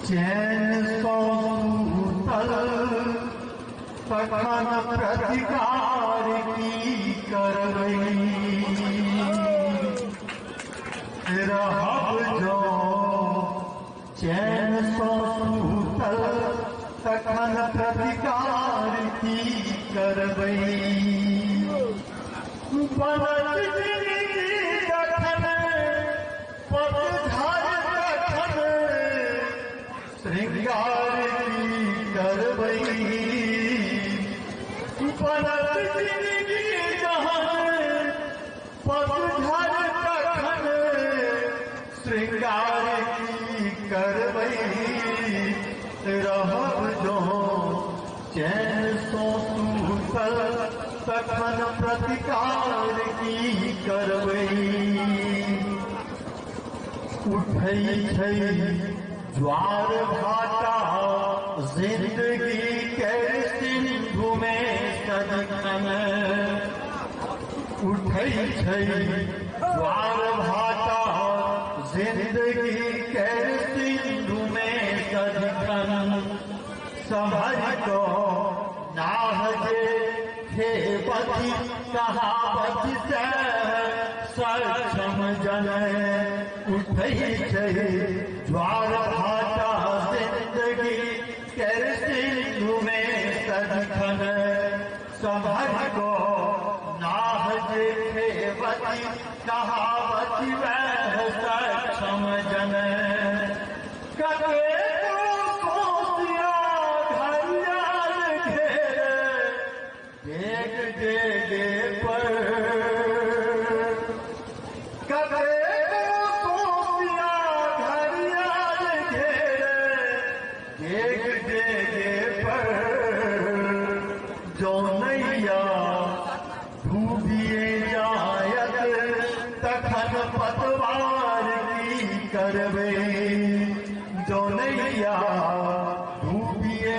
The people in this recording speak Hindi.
चैन सो सूतल तखन प्रतिकार की करबई। रहब जो चैन सो सूतल तखन प्रतिकार की करबई। बनल जिंदगी जखन पतझड़ तखन श्रृंगार की करबई। बनल जिंदगी जहन पतझड़ तखन श्रृंगार की करबई। रहब जो चैन सो सूतल तखन प्रतिकार की करबई। उठै छै ज्वार भाटा जिंदगी के सिंधु में सदिखन। उठै छै ज्वार भाटा जिंदगी के सिंधु में सदिखन। संभल को नाहजे खेपति कहावत से सक्षम जन। उठै छै ज्वार भाटा जिंदगी के सिंधु में सदिखन। संभल को नाहजे खेपति कहावत वह सक्षम जन। डेगे पर कदे कोसिया घरियाल घेरे। डेगे पर जो नैया डूबिए जायत तखन पतवार की करबे। जो नैया